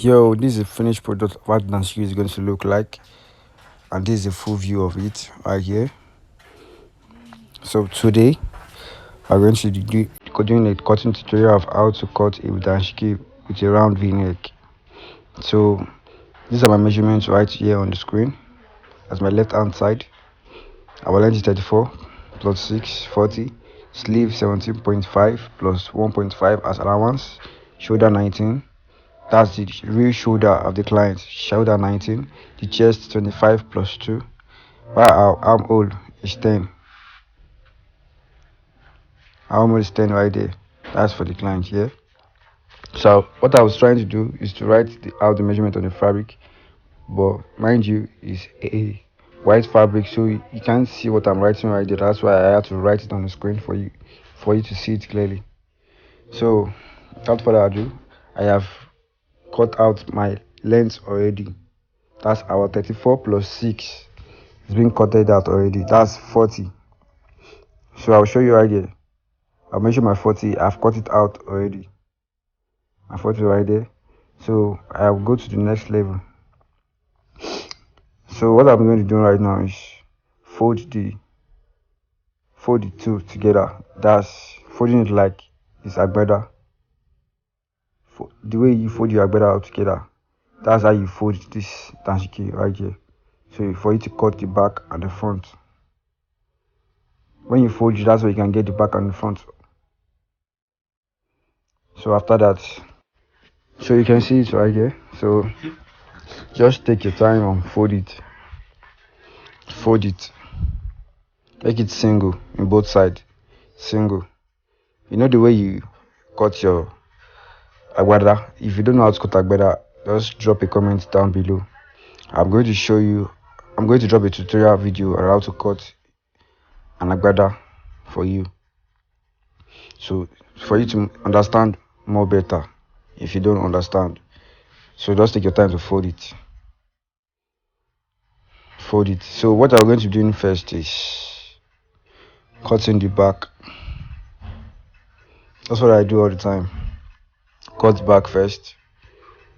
Yo, this is a finished product of what DANSHIKI is going to look like, and this is a full view of it right here. So today we're going to be doing a cutting tutorial of how to cut a DANSHIKI with a round V-neck. So these are my measurements right here on the screen. As my left hand side, our length is 34 plus 6 40, sleeve 17.5 plus 1.5 as allowance, shoulder 19. That's the real shoulder of the client, shoulder 19, the chest 25 plus 2, while our armhole is 10. Our armhole is 10 right there. That's for the client here. So what I was trying to do is to write out the measurement on the fabric, but mind you, it's a white fabric, so you can't see what I'm writing right there. That's why I had to write it on the screen for you to see it clearly. So without further ado, I have cut out my length already. That's our 34 plus 6. It's been cutted out already. That's 40. So I'll show you right here. I'll measure my 40. I've cut it out already. My 40 right there. So I'll go to the next level. So what I'm going to do right now is fold the two together. That's folding it like it's agbada. The way you fold your agbada out together, that's how you fold this DANSHIKI right here. So for you to cut the back and the front. When you fold it, that's where you can get the back and the front. So after that, so you can see it right here. So just take your time and fold it. Make it single in both sides. Single. You know the way you cut your agbada. If you don't know how to cut agbada, just drop a comment down below. I'm going to drop a tutorial video on how to cut an agbada for you. So for you to understand more better if you don't understand. So just take your time to fold it. So what I'm going to be doing first is cutting the back. That's what I do all the time. Cut back first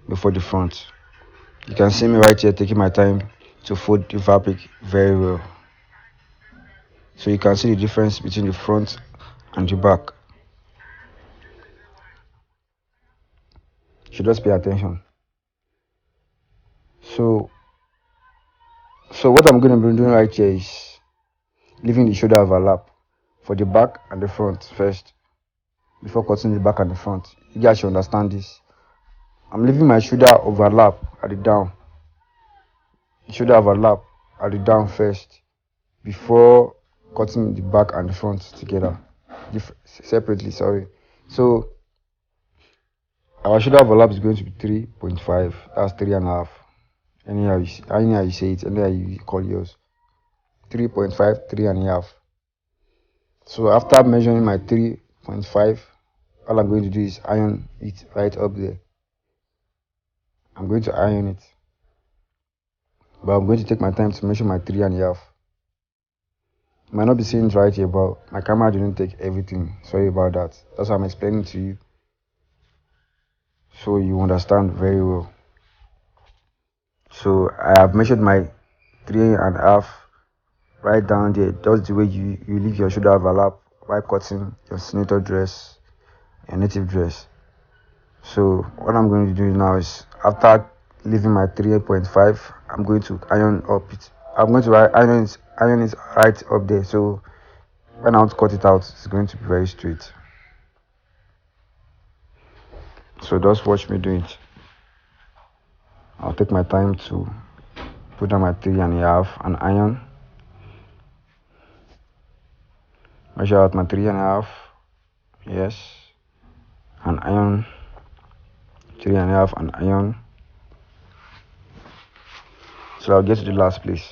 before the front. You can see me right here taking my time to fold the fabric very well. So you can see the difference between the front and the back. You should just pay attention. So what I'm going to be doing right here is leaving the shoulder overlap for the back and the front first before cutting the back and the front. You guys should understand this. I'm leaving my shoulder overlap at the down. Shoulder overlap at the down first before cutting the back and the front together separately. So our shoulder overlap is going to be 3.5. That's 3.5. Anyhow you say it, anyhow you call yours. 3.5, 3.5. So after measuring my 3.5, all I'm going to do is iron it right up there. I'm going to iron it, but I'm going to take my time to measure my 3.5. Might not be seeing it right here, but my camera didn't take everything. Sorry about that. That's why I'm explaining to you, so you understand very well. So I have measured my 3.5 right down there. That's the way you leave your shoulder overlap while cutting your senator dress, your native dress. So what I'm going to do now is, after leaving my 3.5, I'm going to iron up it. I'm going to iron it right up there. So when I want to cut it out, it's going to be very straight. So just watch me do it. I'll take my time to put down my 3.5 and iron. Measure out my 3.5. Yes. And iron. 3.5 and iron. So I'll get to the last place.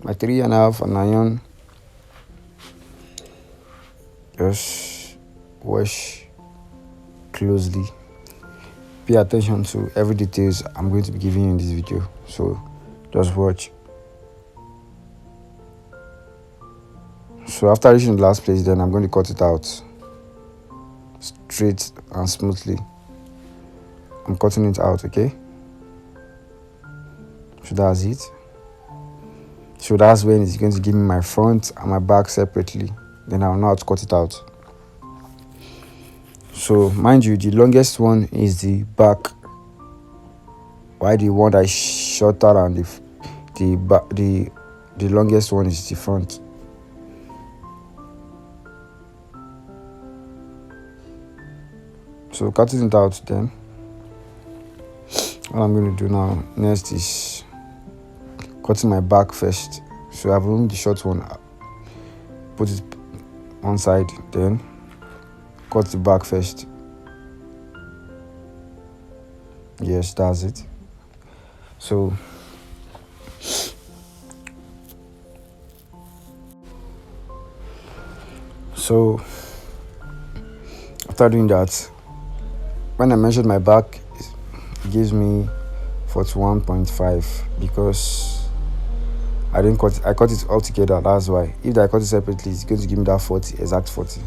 My 3.5 and iron. Just wash closely. Pay attention to every details I'm going to be giving you in this video. So just watch. So after reaching the last place, then I'm going to cut it out straight and smoothly. I'm cutting it out, okay? So that's it. So that's when it's going to give me my front and my back separately. Then I'll know how to cut it out. So mind you, the longest one is the back, while the one that is shorter and the longest one is the front. So cutting it out, then what I'm going to do now next is cutting my back first. So I've removed the short one, put it one side, then cut the back first. Yes, that's it. So after doing that, when I measured my back, it gives me 41.5 because I didn't cut it. I cut it all together. That's why. If I cut it separately, it's going to give me that 40, exact 40.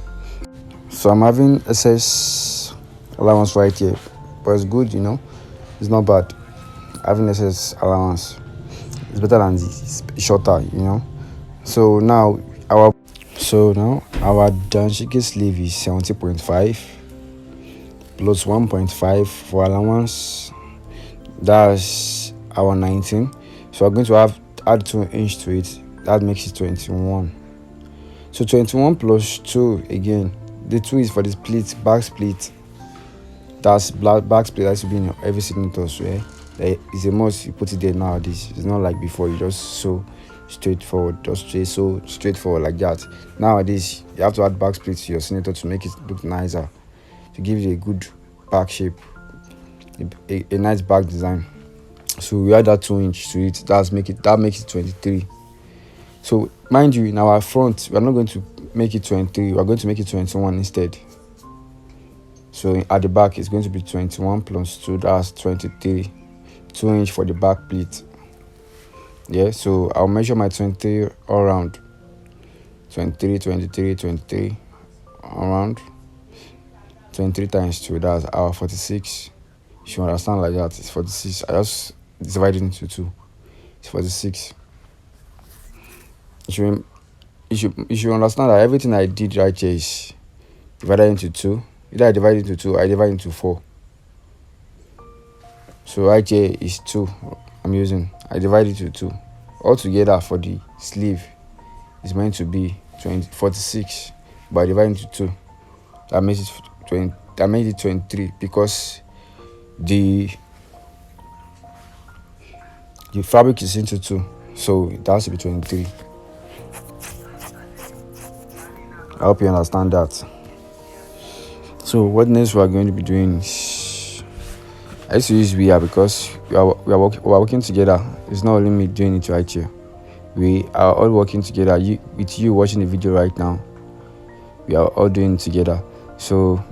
So I'm having excess allowance right here, but it's good, you know. It's not bad. Having excess allowance, it's better than the shorter, you know. So now our DANSHIKI sleeve is 70.5 plus 1.5 for allowance. That's our 19. So we're going to add 2 inch to it. That makes it 21. So 21 plus 2 again. The 2 is for the split, back split. That's back split. That should be in every signature. So it's a must. You put it there nowadays. It's not like before. You just sew straightforward, so straightforward like that. Nowadays, you have to add back split to your signature to make it look nicer, to give it a good back shape, a nice back design. So we add that 2 inch to it. That makes it 23. So mind you, in our front, we are not going to make it 23. We are going to make it 21 instead. So at the back, it's going to be 21 plus 2. That's 23. 2 inch for the back pleat. Yeah. So I'll measure my 23 all around. 23, 23, 23, around. 23 times 2. That's our 46. You should understand like that. It's 46. I just divided into 2. It's 46. You should understand that everything I did right here is divided into 2. Either I divide into 2, I divide into 4. So right here is 2 I'm using. I divide it into 2. Altogether for the sleeve is meant to be 46, but I divide into 2. That makes it 20. That made it 23 because the fabric is into 2, so it has to be 23. I hope you understand that. So what next we are going to be doing is, I used to use we are because we are working together. It's not only me doing it right here. We are all working together. With you watching the video right now, we are all doing it together. So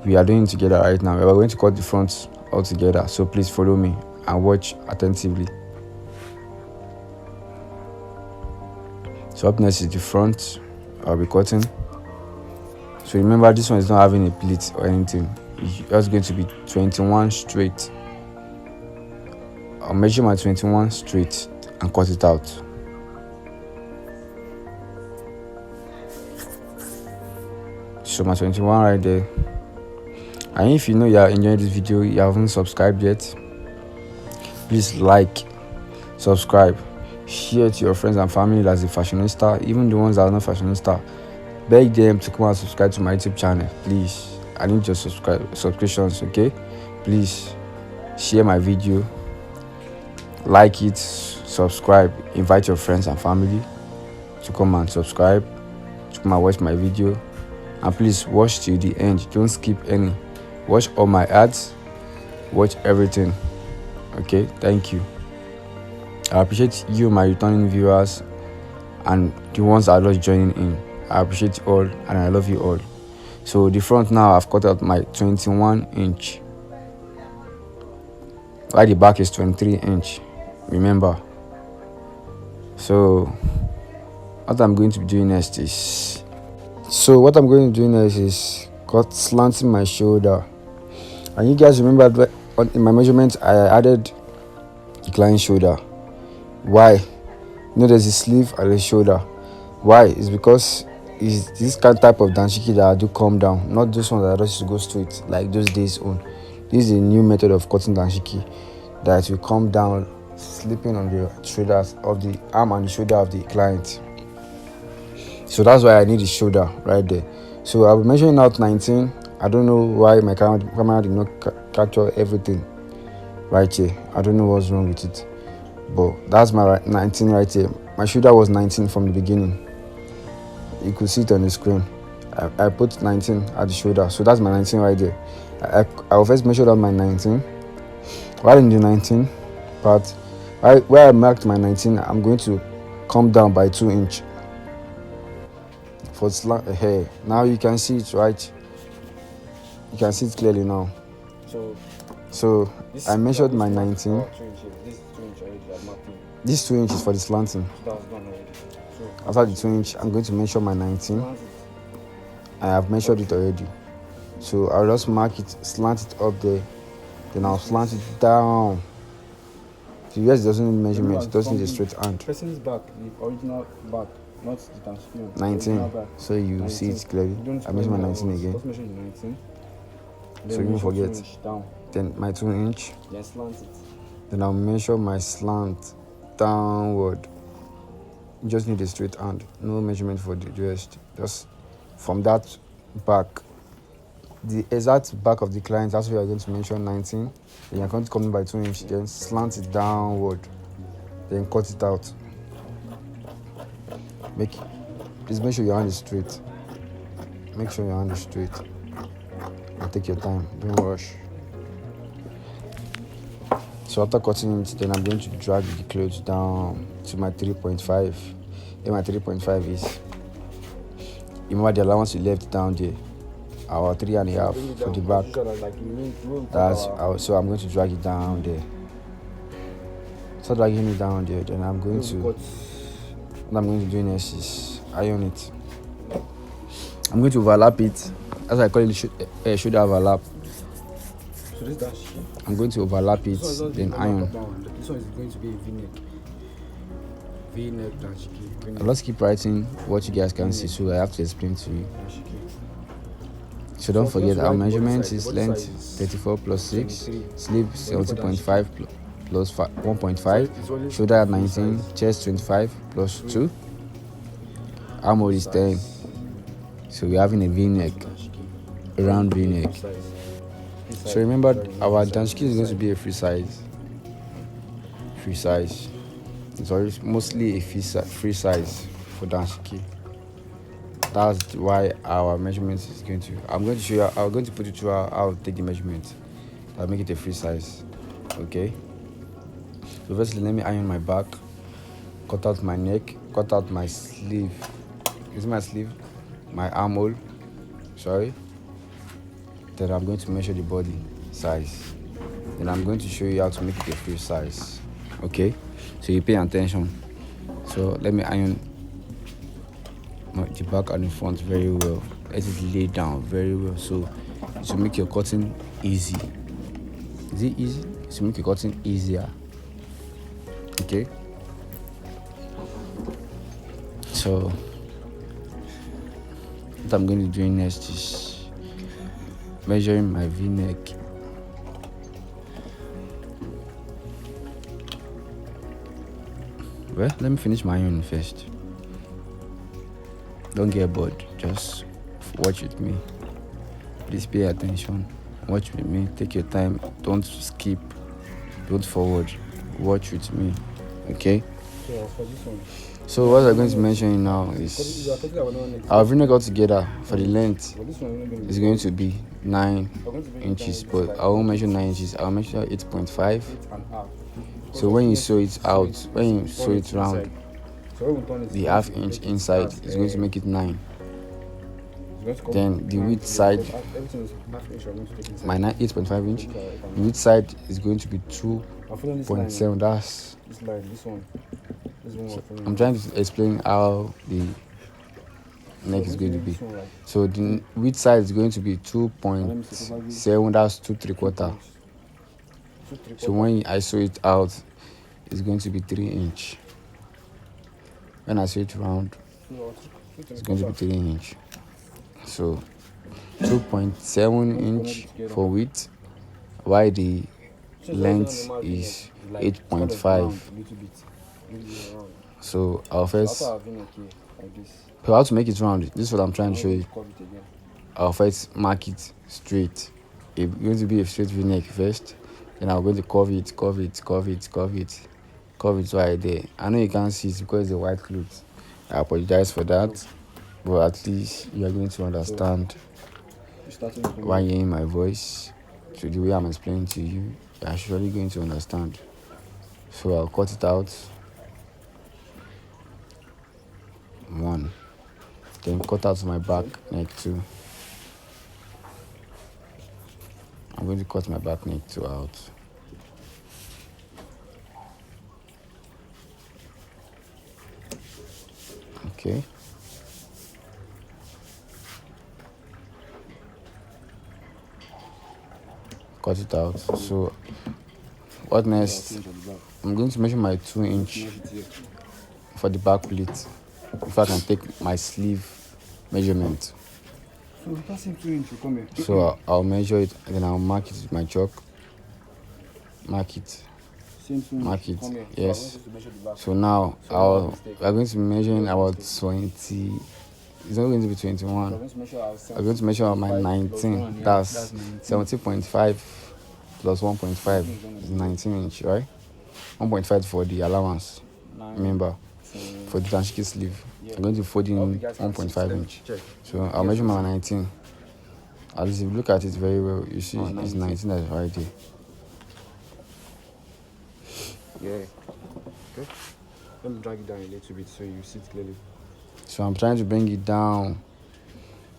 we are doing it together right now. We are going to cut the front all together. So please follow me and watch attentively. So up next is the front. I'll be cutting. So remember, this one is not having a pleat or anything. It's just going to be 21 straight. I'll measure my 21 straight and cut it out. So my 21 right there. And if you know you are enjoying this video, you haven't subscribed yet, please like, subscribe, share to your friends and family that's a fashionista, even the ones that are not fashionista. Beg them to come and subscribe to my YouTube channel, please. I need your subscriptions, okay? Please share my video, like it, subscribe, invite your friends and family to come and subscribe, to come and watch my video, and please watch till the end. Don't skip any. Watch all my ads, watch everything. Okay, thank you. I appreciate you, my returning viewers, and the ones that are just joining in. I appreciate you all and I love you all. So the front now, I've cut out my 21 inch. While the back is 23 inch. Remember. So what I'm going to be doing next is cut slanting my shoulder. And you guys remember that in my measurement I added the client's shoulder. Why? There's a sleeve and a shoulder. Why? It's because it's this kind of type of danshiki that I do come down, not those ones that I just go straight like those days on. This is a new method of cutting danshiki that will come down, slipping on the shoulders of the arm and the shoulder of the client. So that's why I need the shoulder right there. So I'll be measuring out 19. I don't know why my camera did not capture everything right here. I don't know what's wrong with it, but that's my 19 right here. My shoulder was 19 from the beginning. You could see it on the screen. I put 19 at the shoulder, so that's my 19 right there. I will first measure out my 19. While in the 19 part, where I marked my 19, I'm going to come down by 2 inches for slant hair. Now you can see it, right? You can see it clearly now. So I measured my 19. This 2 inches for the slanting. After the 2 inch, I'm going to measure my 19. I have measured it already. So I'll just mark it, slant it up there. Then I'll slant it down. The US doesn't need measurement, it doesn't need a straight hand. Person's back, the original back, not the transfer. 19. So you 19. See it clearly. I measure my 19 again. Just measure the 19. So you won't forget. Then my 2 inch. Then slant it. Then I'll measure my slant downward. You just need a straight hand. No measurement for the rest. Just from that back. The exact back of the client, that's where you're going to measure 19. Then you're going to come in by 2 inches, then slant it downward, then cut it out. Please make sure your hand is straight. Make sure your hand is straight. And take your time, don't rush. So after cutting it, then I'm going to drag the clothes down to my 3.5. Then my 3.5 is, remember the allowance you left down there, our 3.5 for the back. So I'm going to drag it down there. So dragging it down there, then I'm going to, what I'm going to do next is iron it. I'm going to overlap it, as I call it, shoulder overlap. So this danshiki. I'm going to overlap it, then iron. This one is going to be a V-neck. V-neck danshiki. Let's keep writing what you guys can see, so I have to explain to you. So don't forget our measurement is length 34 plus 6, sleeve 70.5 plus 1.5, shoulder at 19, chest 25 plus 2, armhole is 10. So we're having a V-neck, a round V-neck. So remember, our danshiki is going to be a free size. It's always mostly a free size for danshiki. That's why our measurement is going to. I'm going to show you. I'm going to put it through how I'll take the measurement. I'll make it a free size. Okay. So firstly, let me iron my back. Cut out my neck. Cut out my sleeve. Is my sleeve? My armhole. Sorry. Then I'm going to measure the body size. Then I'm going to show you how to make it a free size. Okay. So you pay attention. So let me iron the back and the front very well. Let it lay down very well, so to make your cutting easy. Is it easy? To make your cutting easier. Okay. So what I'm going to do next is measuring my V-neck. Well, let me finish my iron first. Don't get bored, just watch with me. Please pay attention. Watch with me, take your time, don't skip, don't forward. Watch with me, okay? So what I'm going to mention now is our V-neck altogether for the length is going to be 9 inches, but I won't measure 9 inches, I'll measure 8.5. So when you sew it out, when you sew it round, the half inch inside is going to make it 9. Then the width side, my 8.5 inch, the width side is going to be 2.7. That's this line, this one. I'm trying to explain how the neck is going to be. So the width size is going to be 2.7, that's 2 3/4. So when I sew it out, it's going to be 3 inch. When I sew it round, it's going to be 3 inch. So 2.7 inch for width, while the length is 8.5. So I'll first, so how to make it round, this is what I'm trying to show you. I'll first mark it straight. It's going to be a straight V-neck first, then I'm going to curve it right there. I know you can't see it because it's a white cloth. I apologize for that, but at least you are going to understand while hearing my voice. So the way I'm explaining to you, you're surely going to understand. So I'll cut it out. 1. Then cut out my back neck 2. I'm going to cut my back neck 2 out. Okay. Cut it out. So what next? I'm going to measure my 2 inch for the back pleat. If I can take my sleeve measurement. So I'll measure it and then I'll mark it with my chalk. Mark it. Yes. So now we're going to be measuring about 20. It's not going to be 21. I'm going to measure my 19. That's 70.5 plus 1.5 is 19 inch, right? 1.5 for the allowance. Remember, for the danshiki sleeve, I'm going to fold in 1.5 inch. So I'll measure my 19. At least if you look at it very well, you see it's 19 that's right there. Yeah. Okay. Let me drag it down a little bit so you see it clearly. So I'm trying to bring it down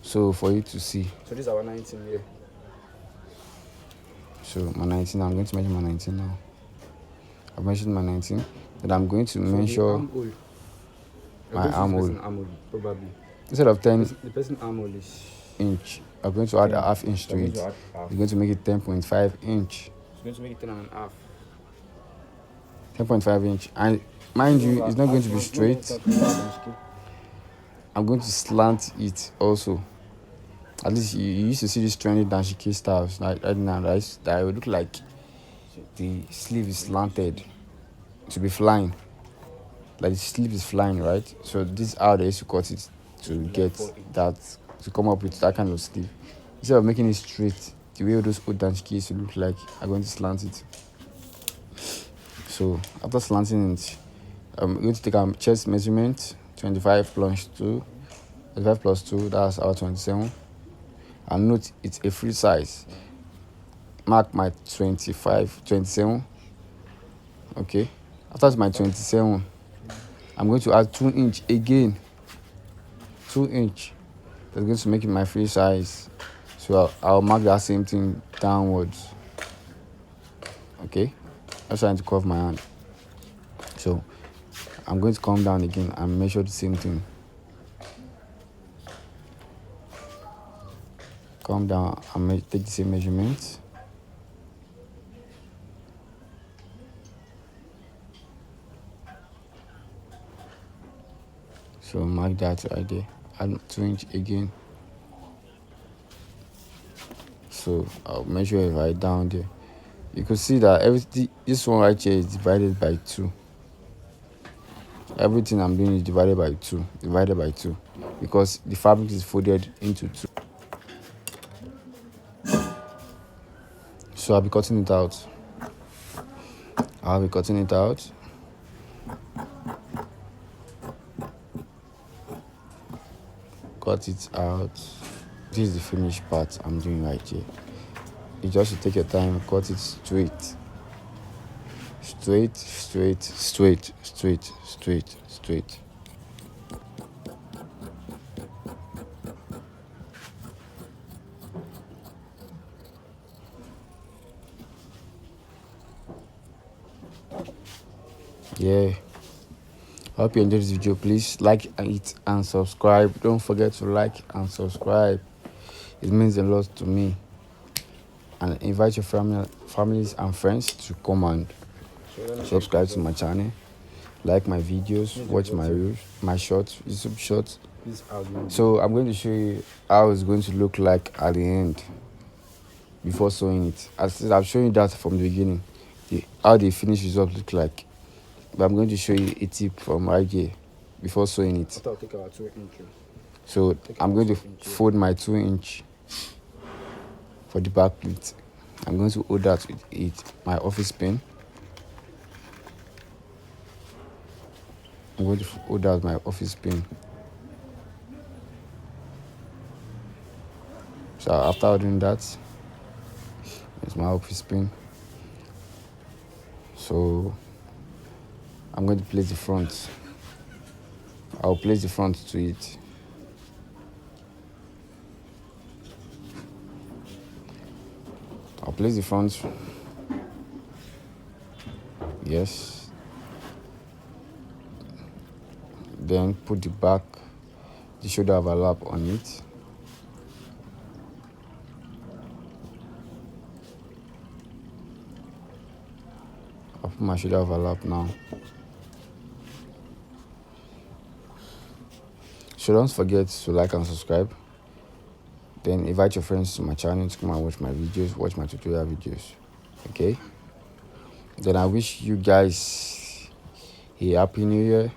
so for you to see. So this is our 19 here. So my 19, I'm going to measure my 19 now. I've measured my 19. Then I'm going to measure my armhole. Probably. Instead of 10 the person armhole is inch, I'm going to add a half inch to it. It's going to make it 10.5 inch. It's going to make it 10.5. 10.5 inch. And mind you, it's not going to be straight. I'm going to slant it also. At least you used to see these trendy danshiki styles right now, right? That would look like the sleeve is slanted to be flying. Like the sleeve is flying, right? So this is how they used to cut it to get that, to come up with that kind of sleeve. Instead of making it straight, the way those old danshiki used to look like, I'm going to slant it. So after slanting it, I'm going to take our chest measurement, 25 plus 2. 25 plus 2, that's our 27. And note it's a free size. Mark my 27. Okay. After my 27, I'm going to add 2 inch again. 2 inch. That's going to make it my free size. So I'll mark that same thing downwards. Okay. I'm trying to curve my hand. So I'm going to come down again and measure the same thing. Come down and take the same measurement. So mark that right there. Add 2 inch again. So I'll measure it right down there. You can see that everything, this one right here is divided by 2. Everything I'm doing is divided by 2. Because the fabric is folded into 2. So I'll be cutting it out. Cut it out. This is the finished part I'm doing right here. You just should take your time, cut it straight. Straight. Yeah. I hope you enjoyed this video. Please like it and subscribe. Don't forget to like and subscribe. It means a lot to me. And invite your families and friends to come and subscribe to my channel, like my videos, watch my reels, my shorts, YouTube shorts. So I'm going to show you how it's going to look like at the end before sewing it. As I've shown you that from the beginning, how the finished result look like. But I'm going to show you a tip from right here before sewing it. So I'm going to fold my 2-inch for the back pleat. I'm going to hold that with my office pen. I'm going to hold out my office pen. So after doing that, it's my office pen. So I'm going to place the front. I'll place the front to it. I'll place the front. Yes. Then put the back, the shoulder overlap on it. I'll put my shoulder overlap now. So don't forget to like and subscribe. Then invite your friends to my channel to come and watch my videos, watch my tutorial videos. Okay? Then I wish you guys a happy new year.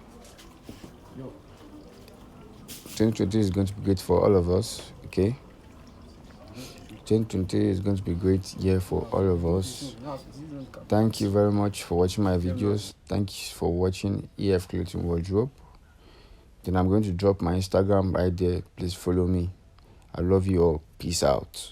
2020 is going to be great for all of us. Okay? 2020 is going to be a great year for all of us. Thank you very much for watching my videos. Thank you for watching EF Clothing Wardrobe. Then I'm going to drop my Instagram right there. Please follow me. I love you all. Peace out.